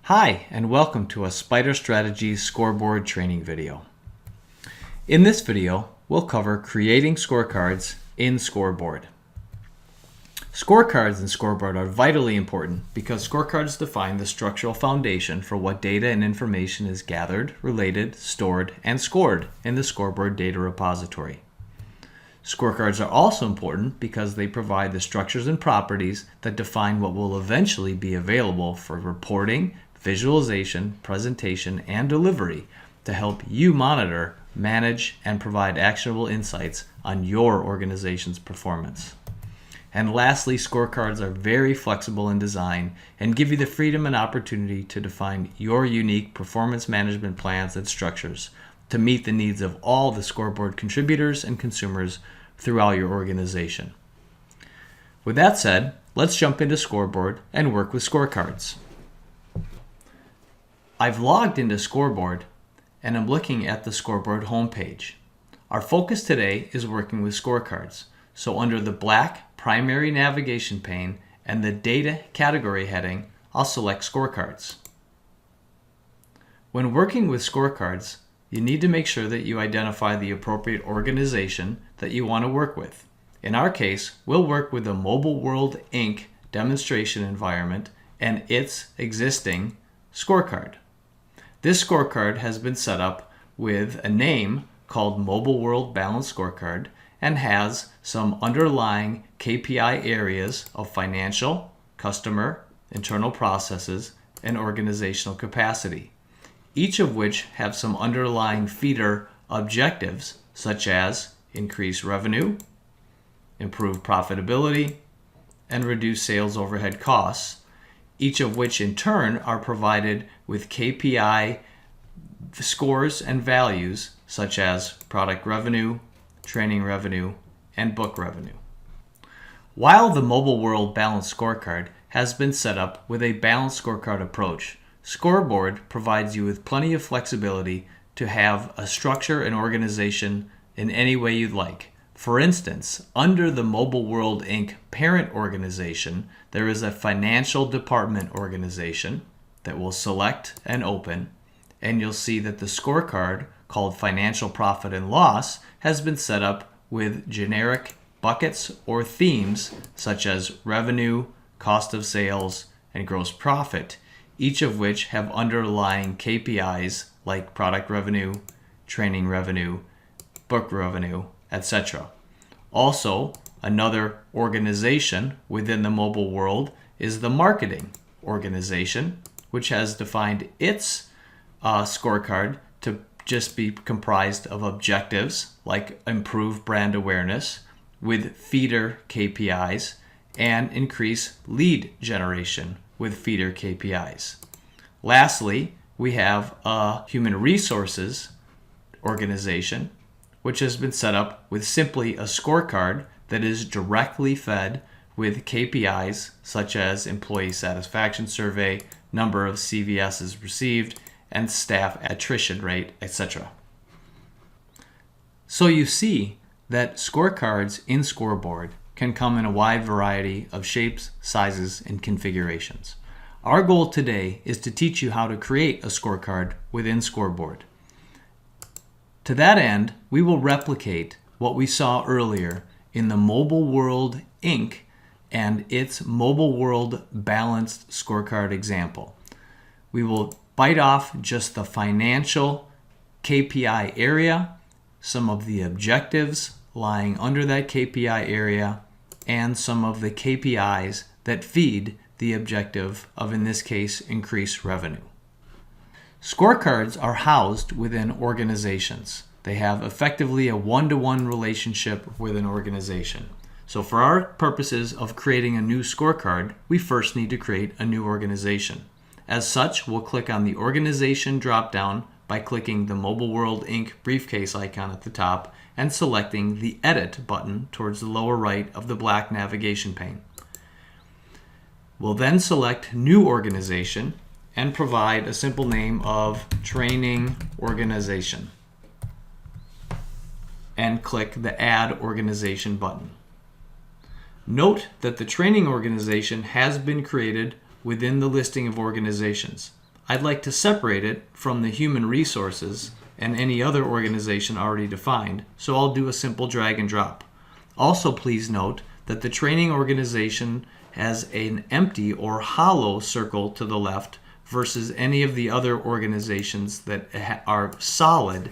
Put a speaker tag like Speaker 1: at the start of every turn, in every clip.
Speaker 1: Hi, and welcome to a Spider Strategies Scoreboard training video. In this video, we'll cover creating scorecards in Scoreboard. Scorecards and Scoreboard are vitally important because scorecards define the structural foundation for what data and information is gathered, related, stored, and scored in the Scoreboard data repository. Scorecards are also important because they provide the structures and properties that define what will eventually be available for reporting, visualization, presentation, and delivery to help you monitor, manage, and provide actionable insights on your organization's performance. And lastly, scorecards are very flexible in design and give you the freedom and opportunity to define your unique performance management plans and structures to meet the needs of all the Scoreboard contributors and consumers throughout your organization. With that said, let's jump into Scoreboard and work with scorecards. I've logged into Scoreboard and I'm looking at the Scoreboard homepage. Our focus today is working with scorecards. So under the black primary navigation pane and the data category heading, I'll select scorecards. When working with scorecards, you need to make sure that you identify the appropriate organization that you want to work with. In our case, we'll work with the Mobile World Inc. demonstration environment and its existing scorecard. This scorecard has been set up with a name called Mobile World Balanced Scorecard and has some underlying KPI areas of financial, customer, internal processes, and organizational capacity, each of which have some underlying feeder objectives such as increase revenue, improve profitability, and reduce sales overhead costs, each of which in turn are provided with KPI scores and values such as product revenue, training revenue, and book revenue. While the Mobile World Balanced Scorecard has been set up with a balanced scorecard approach, Scoreboard provides you with plenty of flexibility to have a structure and organization in any way you'd like. For instance, under the Mobile World Inc. parent organization, there is a financial department organization that will select and open, and you'll see that the scorecard called Financial Profit and Loss has been set up with generic buckets or themes such as revenue, cost of sales, and gross profit, each of which have underlying KPIs like product revenue, training revenue, book revenue, etc. Also, another organization within the mobile world is the marketing organization, which has defined its scorecard to just be comprised of objectives like improve brand awareness with feeder KPIs and increase lead generation with feeder KPIs. Lastly, we have a human resources organization, which has been set up with simply a scorecard that is directly fed with KPIs such as employee satisfaction survey, number of CVSs received, and staff attrition rate, etc. So you see that scorecards in Scoreboard can come in a wide variety of shapes, sizes, and configurations. Our goal today is to teach you how to create a scorecard within Scoreboard. To that end, we will replicate what we saw earlier in the Mobile World Inc. and its Mobile World Balanced Scorecard example. We will bite off just the financial KPI area, some of the objectives lying under that KPI area, and some of the KPIs that feed the objective of, in this case, increased revenue. Scorecards are housed within organizations. They have effectively a one-to-one relationship with an organization. So for our purposes of creating a new scorecard, we first need to create a new organization. As such, we'll click on the organization drop-down by clicking the Mobile World Inc. briefcase icon at the top and selecting the Edit button towards the lower right of the black navigation pane. We'll then select New Organization and provide a simple name of Training Organization and click the Add Organization button. Note that the training organization has been created within the listing of organizations. I'd like to separate it from the human resources and any other organization already defined, so I'll do a simple drag and drop. Also, please note that the training organization has an empty or hollow circle to the left versus any of the other organizations that are solid.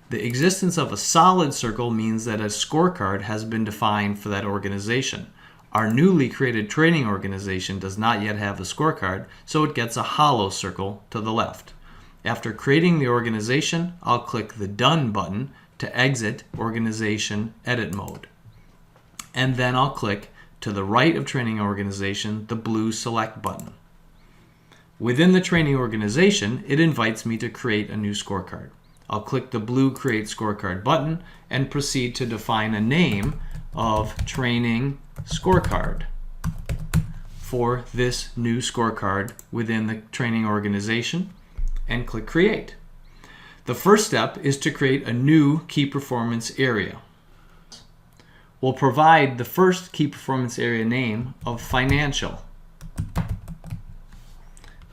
Speaker 1: The existence of a solid circle means that a scorecard has been defined for that organization. Our newly created training organization does not yet have a scorecard, so it gets a hollow circle to the left. After creating the organization, I'll click the Done button to exit organization edit mode. And then I'll click to the right of training organization the blue Select button. Within the training organization, it invites me to create a new scorecard. I'll click the blue Create Scorecard button and proceed to define a name of Training Scorecard for this new scorecard within the training organization, and click Create. The first step is to create a new key performance area. We'll provide the first key performance area name of Financial.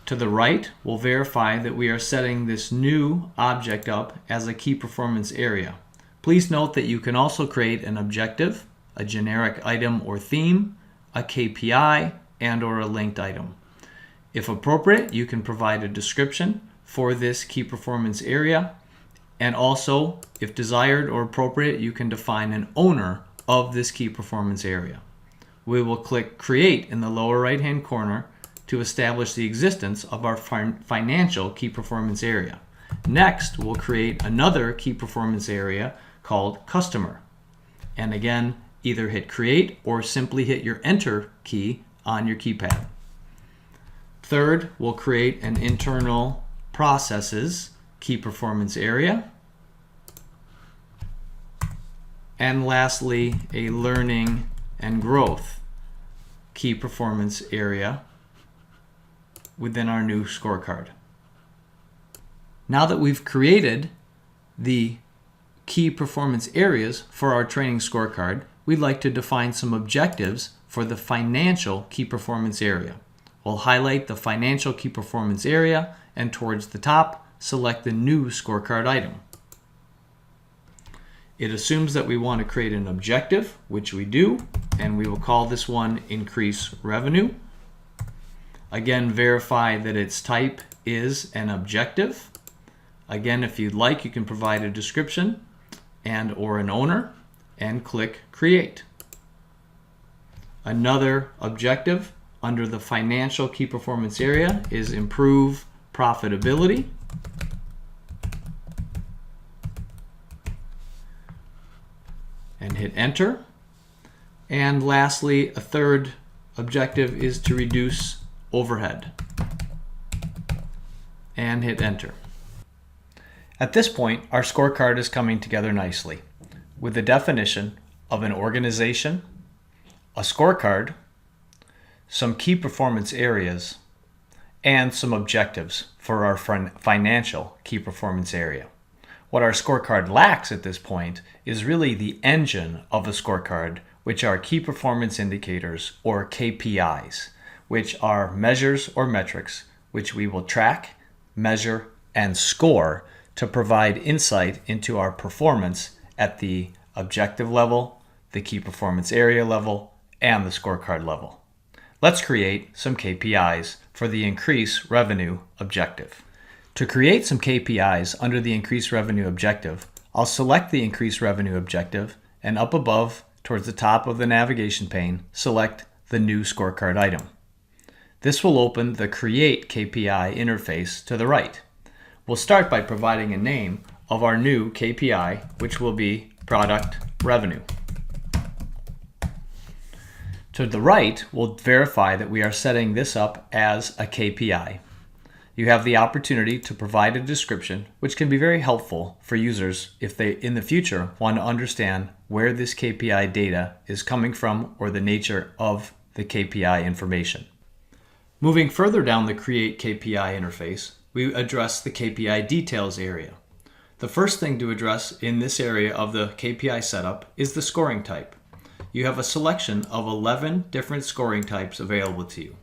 Speaker 1: To the right, we'll verify that we are setting this new object up as a key performance area. Please note that you can also create an objective, a generic item or theme, a KPI, and/or a linked item. If appropriate, you can provide a description for this key performance area, and also, if desired or appropriate, you can define an owner of this key performance area. We will click Create in the lower right-hand corner to establish the existence of our financial key performance area. Next, we'll create another key performance area called Customer. And again, either hit Create or simply hit your Enter key on your keypad. Third, we'll create an internal processes key performance area. And lastly, a learning and growth key performance area within our new scorecard. Now that we've created the key performance areas for our training scorecard, we'd like to define some objectives for the financial key performance area. We'll highlight the financial key performance area, and towards the top, select the new scorecard item. It assumes that we want to create an objective, which we do, and we will call this one Increase Revenue. Again, verify that its type is an objective. Again, if you'd like, you can provide a description and/or an owner, and click Create. Another objective under the financial key performance area is Improve Profitability. And hit Enter. And lastly, a third objective is to reduce overhead. And hit Enter. At this point, our scorecard is coming together nicely with the definition of an organization, a scorecard, some key performance areas, and some objectives for our financial key performance area. What our scorecard lacks at this point is really the engine of a scorecard, which are key performance indicators or KPIs, which are measures or metrics which we will track, measure, and score to provide insight into our performance at the objective level, the key performance area level, and the scorecard level. Let's create some KPIs for the Increase Revenue objective. To create some KPIs under the Increase Revenue objective, I'll select the Increase Revenue objective, and up above, towards the top of the navigation pane, select the new scorecard item. This will open the Create KPI interface to the right. We'll start by providing a name of our new KPI, which will be Product Revenue. To the right, we'll verify that we are setting this up as a KPI. You have the opportunity to provide a description, which can be very helpful for users if they, in the future, want to understand where this KPI data is coming from or the nature of the KPI information. Moving further down the Create KPI interface, we address the KPI details area. The first thing to address in this area of the KPI setup is the scoring type. You have a selection of 11 different scoring types available to you.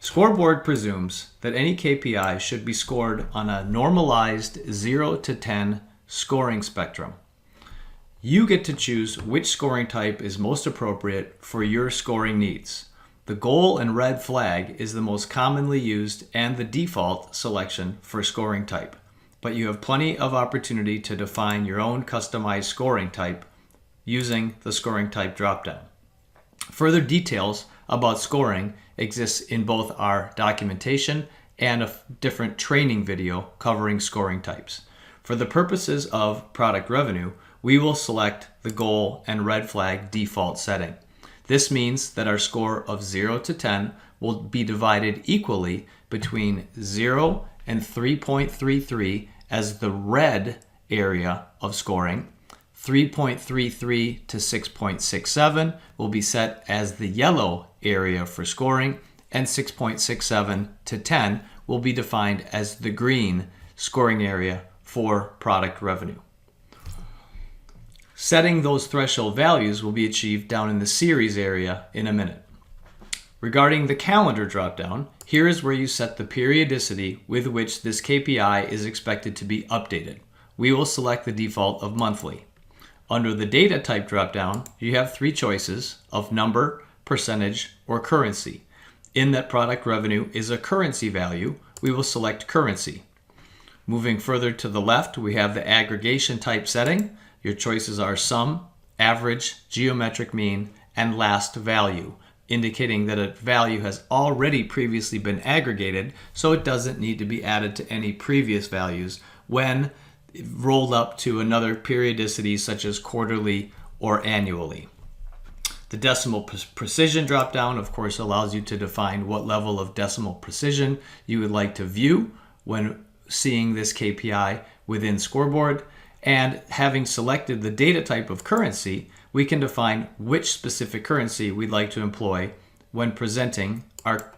Speaker 1: Scoreboard presumes that any KPI should be scored on a normalized 0 to 10 scoring spectrum. You get to choose which scoring type is most appropriate for your scoring needs. The goal and red flag is the most commonly used and the default selection for scoring type, but you have plenty of opportunity to define your own customized scoring type using the scoring type dropdown. Further details about scoring exists in both our documentation and a different training video covering scoring types. For the purposes of product revenue, we will select the goal and red flag default setting. This means that our score of 0 to 10 will be divided equally between 0 and 3.33 as the red area of scoring. 3.33 to 6.67 will be set as the yellow area for scoring, and 6.67 to 10 will be defined as the green scoring area for product revenue. Setting those threshold values will be achieved down in the series area in a minute. Regarding the calendar dropdown, here is where you set the periodicity with which this KPI is expected to be updated. We will select the default of monthly. Under the data type dropdown, you have three choices of number, percentage, or currency. In that product revenue is a currency value, we will select currency. Moving further to the left, we have the aggregation type setting. Your choices are sum, average, geometric mean, and last value, indicating that a value has already previously been aggregated, so it doesn't need to be added to any previous values when rolled up to another periodicity such as quarterly or annually. The decimal precision dropdown, of course, allows you to define what level of decimal precision you would like to view when seeing this KPI within Scoreboard. And having selected the data type of currency, we can define which specific currency we'd like to employ when presenting our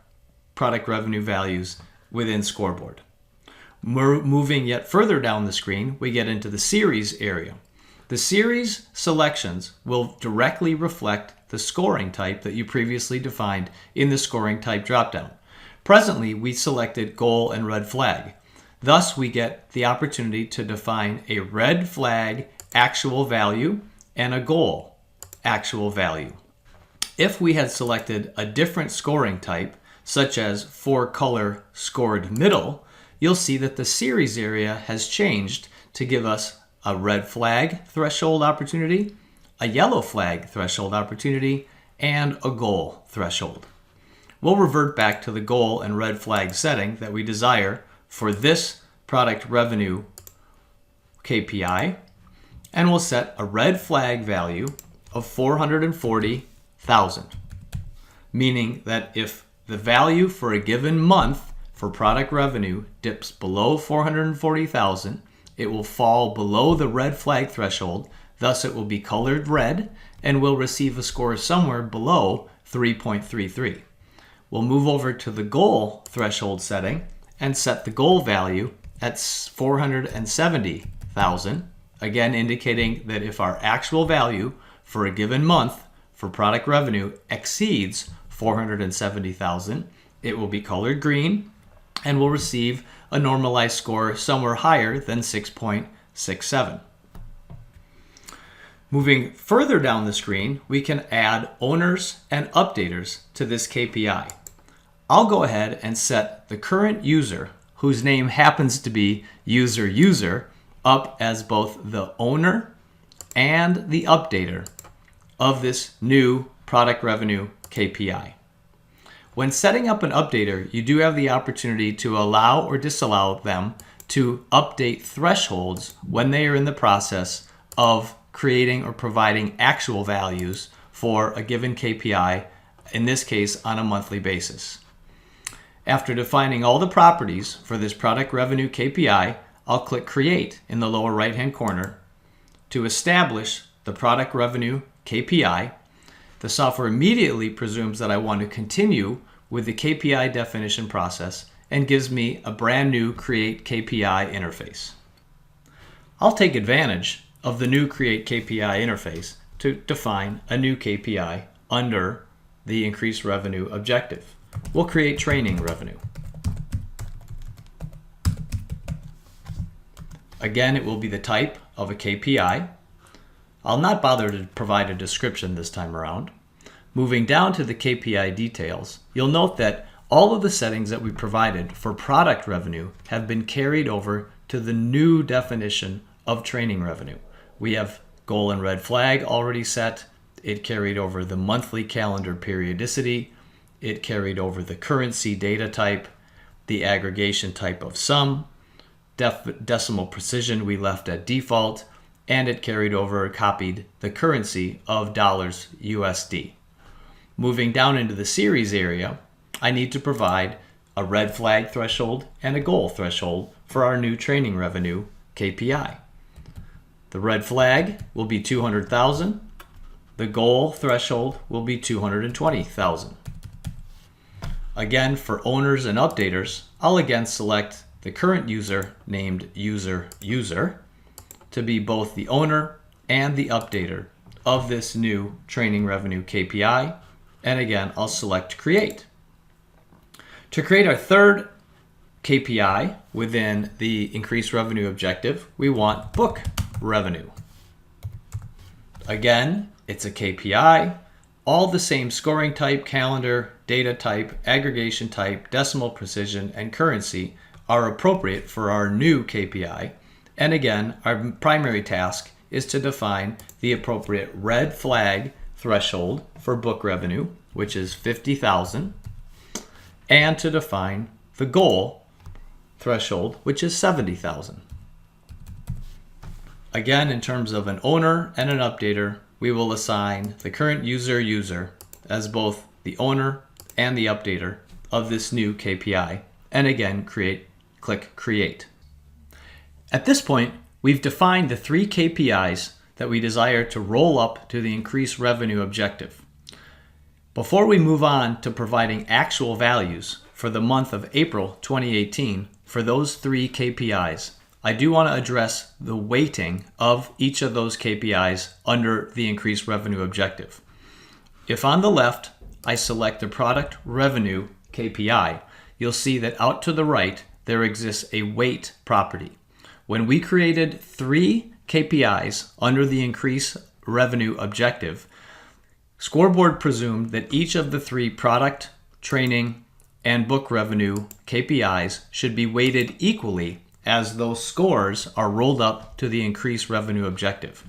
Speaker 1: product revenue values within Scoreboard. Moving yet further down the screen, we get into the series area. The series selections will directly reflect the scoring type that you previously defined in the scoring type dropdown. Presently, we selected goal and red flag. Thus, we get the opportunity to define a red flag actual value and a goal actual value. If we had selected a different scoring type, such as 4-color scored middle, you'll see that the series area has changed to give us a red flag threshold opportunity, a yellow flag threshold opportunity, and a goal threshold. We'll revert back to the goal and red flag setting that we desire for this product revenue KPI, and we'll set a red flag value of 440,000, meaning that if the value for a given month for product revenue dips below 440,000, it will fall below the red flag threshold, thus it will be colored red and will receive a score somewhere below 3.33. We'll move over to the goal threshold setting and set the goal value at 470,000, again indicating that if our actual value for a given month for product revenue exceeds 470,000, it will be colored green and will receive a normalized score somewhere higher than 6.67. Moving further down the screen, we can add owners and updaters to this KPI. I'll go ahead and set the current user, whose name happens to be user, up as both the owner and the updater of this new product revenue KPI. When setting up an updater, you do have the opportunity to allow or disallow them to update thresholds when they are in the process of creating or providing actual values for a given KPI, in this case on a monthly basis. After defining all the properties for this product revenue KPI, I'll click Create in the lower right-hand corner to establish the product revenue KPI. The software immediately presumes that I want to continue with the KPI definition process and gives me a brand new Create KPI interface. I'll take advantage of the new Create KPI interface to define a new KPI under the increased revenue objective. we'll create training revenue. Again, it will be the type of a KPI. I'll not bother to provide a description this time around. Moving down to the KPI details, you'll note that all of the settings that we provided for product revenue have been carried over to the new definition of training revenue. We have goal and red flag already set. It carried over the monthly calendar periodicity. It carried over the currency data type, the aggregation type of sum, decimal precision we left at default, and it carried over or copied the currency of dollars USD. Moving down into the series area, I need to provide a red flag threshold and a goal threshold for our new training revenue KPI. The red flag will be 200,000. The goal threshold will be 220,000. Again, for owners and updaters, I'll again select the current user named user to be both the owner and the updater of this new training revenue KPI. And again, I'll select create. To create our third KPI within the increased revenue objective, we want book revenue. Again, it's a KPI, all the same scoring type, calendar, data type, aggregation type, decimal precision, and currency are appropriate for our new KPI. And again, our primary task is to define the appropriate red flag threshold for book revenue, which is 50,000, and to define the goal threshold, which is 70,000. Again, in terms of an owner and an updater, we will assign the current user as both the owner and the updater of this new KPI. And again, click create. At this point, we've defined the 3 KPIs that we desire to roll up to the increased revenue objective. Before we move on to providing actual values for the month of April 2018 for those 3 KPIs, I do want to address the weighting of each of those KPIs under the increased revenue objective. If on the left, I select the product revenue KPI, you'll see that out to the right, there exists a weight property. When we created 3 KPIs under the increased revenue objective, Scoreboard presumed that each of the 3 product, training, and book revenue KPIs should be weighted equally as those scores are rolled up to the increased revenue objective.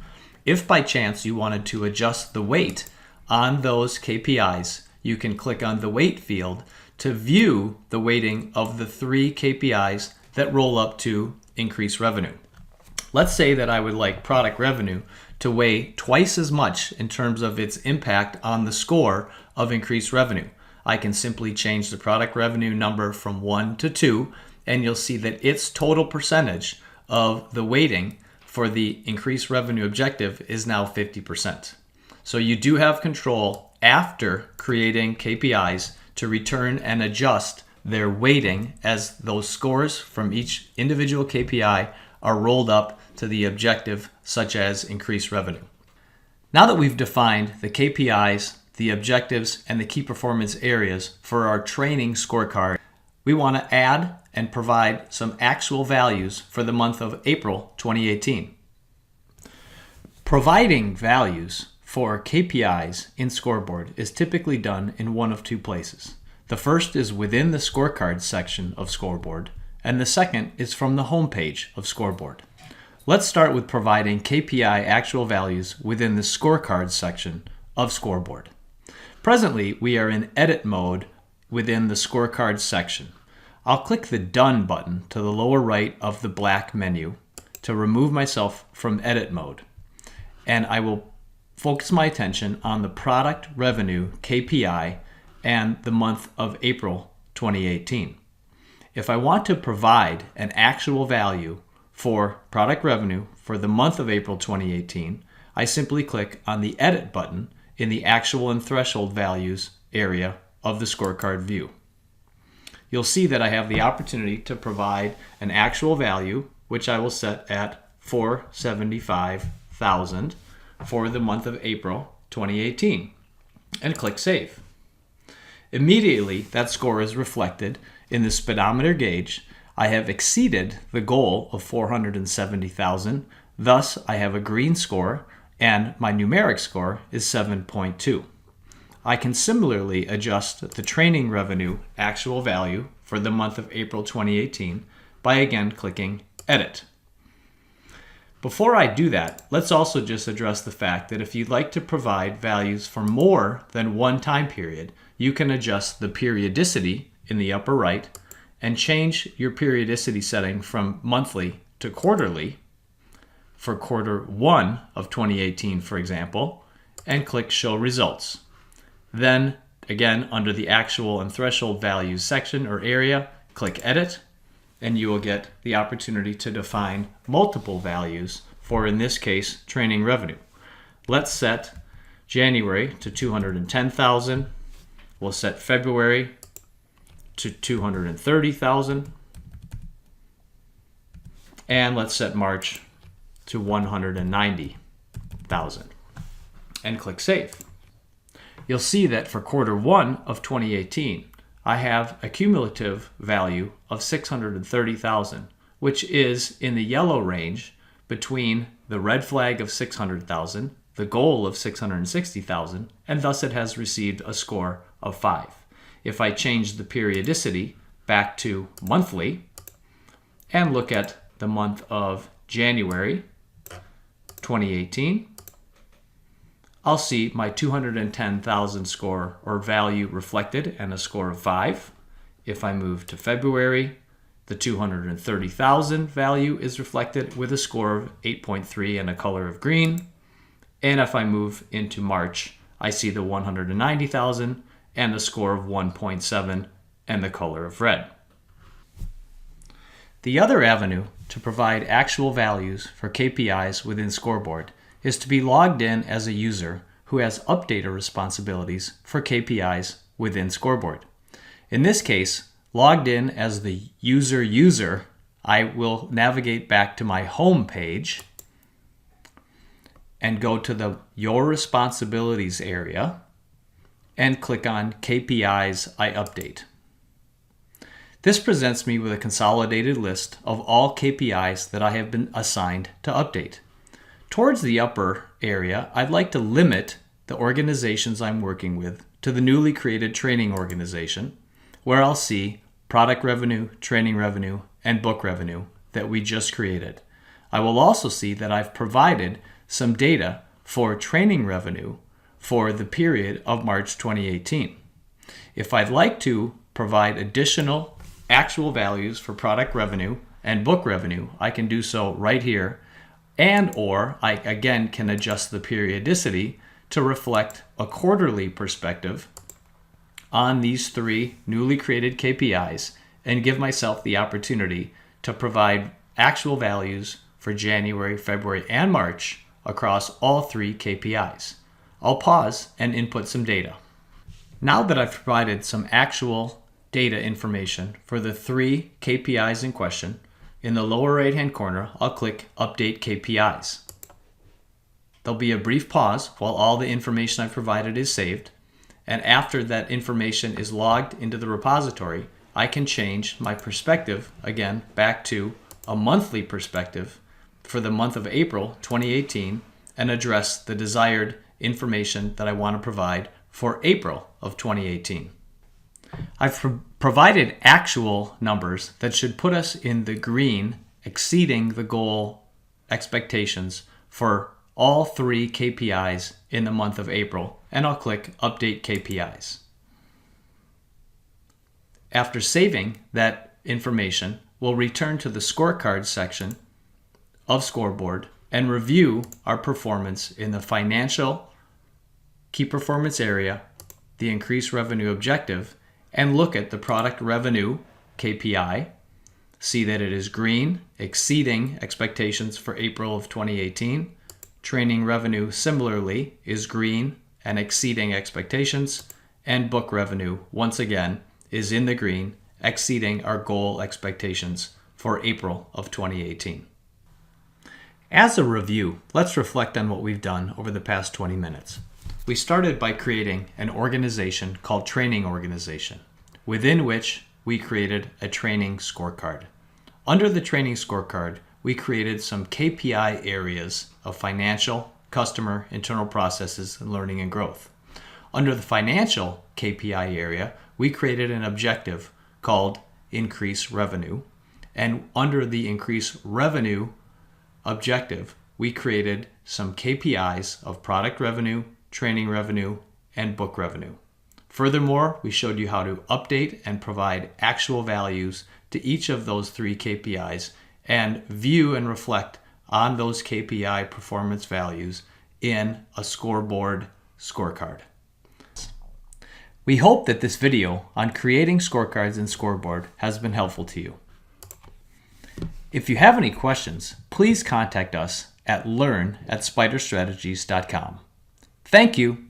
Speaker 1: If by chance you wanted to adjust the weight on those KPIs, you can click on the weight field to view the weighting of the 3 KPIs that roll up to increased revenue. Let's say that I would like product revenue to weigh twice as much in terms of its impact on the score of increased revenue. I can simply change the product revenue number from 1 to 2, and you'll see that its total percentage of the weighting for the increased revenue objective is now 50%. So you do have control after creating KPIs to return and adjust their weighting as those scores from each individual KPI are rolled up to the objective, such as increased revenue. Now that we've defined the KPIs, the objectives, and the key performance areas for our training scorecard, we want to add and provide some actual values for the month of April 2018. Providing values for KPIs in Scoreboard is typically done in one of 2 places. The first is within the Scorecards section of Scoreboard, and the second is from the home page of Scoreboard. Let's start with providing KPI actual values within the Scorecards section of Scoreboard. Presently, we are in edit mode within the Scorecards section. I'll click the Done button to the lower right of the black menu to remove myself from edit mode, and I will focus my attention on the product revenue KPI and the month of April 2018. If I want to provide an actual value for product revenue for the month of April 2018, I simply click on the Edit button in the Actual and Threshold Values area of the scorecard view. You'll see that I have the opportunity to provide an actual value, which I will set at $475,000 for the month of April 2018, and click Save. Immediately, that score is reflected in the speedometer gauge. I have exceeded the goal of 470,000. Thus, I have a green score, and my numeric score is 7.2. I can similarly adjust the training revenue actual value for the month of April 2018 by again clicking Edit. Before I do that, let's also just address the fact that if you'd like to provide values for more than one time period, you can adjust the periodicity in the upper right and change your periodicity setting from monthly to quarterly for quarter 1 of 2018, for example, and click Show Results. Then, again, under the actual and threshold values section or area, click Edit, and you will get the opportunity to define multiple values for, in this case, training revenue. Let's set January to 210,000. We'll set February to 230,000. And let's set March to 190,000. And click Save. You'll see that for quarter 1 of 2018, I have a cumulative value of 630,000, which is in the yellow range between the red flag of 600,000, the goal of 660,000, and thus it has received a score of 5. If I change the periodicity back to monthly and look at the month of January 2018, I'll see my 210,000 score or value reflected and a score of 5. If I move to February, the 230,000 value is reflected with a score of 8.3 and a color of green. And if I move into March, I see the 190,000 and a score of 1.7 and the color of red. The other avenue to provide actual values for KPIs within Scoreboard is to be logged in as a user who has updater responsibilities for KPIs within Scoreboard. In this case, logged in as the user, I will navigate back to my home page and go to the Your Responsibilities area and click on KPIs I Update. This presents me with a consolidated list of all KPIs that I have been assigned to update. Towards the upper area, I'd like to limit the organizations I'm working with to the newly created training organization, where I'll see product revenue, training revenue, and book revenue that we just created. I will also see that I've provided some data for training revenue for the period of March 2018. If I'd like to provide additional actual values for product revenue and book revenue, I can do so right here. And or I again can adjust the periodicity to reflect a quarterly perspective on these 3 newly created KPIs and give myself the opportunity to provide actual values for January, February, and March across all 3 KPIs. I'll pause and input some data. Now that I've provided some actual data information for the 3 KPIs in question, in the lower right-hand corner, I'll click Update KPIs. There'll be a brief pause while all the information I've provided is saved, and after that information is logged into the repository, I can change my perspective again back to a monthly perspective for the month of April 2018 and address the desired information that I want to provide for April of 2018. I've provided actual numbers that should put us in the green, exceeding the goal expectations for all 3 KPIs in the month of April, and I'll click Update KPIs. After saving that information, we'll return to the Scorecards section of Scoreboard and review our performance in the financial key performance area, the increased revenue objective, and look at the product revenue KPI, see that it is green, exceeding expectations for April of 2018. Training revenue similarly is green and exceeding expectations, and book revenue once again is in the green, exceeding our goal expectations for April of 2018. As a review, let's reflect on what we've done over the past 20 minutes. We started by creating an organization called Training Organization, within which we created a training scorecard. Under the training scorecard, we created some KPI areas of financial, customer, internal processes, and learning and growth. Under the financial KPI area, we created an objective called increase revenue. And under the increase revenue objective, we created some KPIs of product revenue, training revenue, and book revenue. Furthermore, we showed you how to update and provide actual values to each of those 3 KPIs and view and reflect on those KPI performance values in a Scoreboard scorecard. We hope that this video on creating scorecards and Scoreboard has been helpful to you. If you have any questions, please contact us at learn@spiderstrategies.com. Thank you.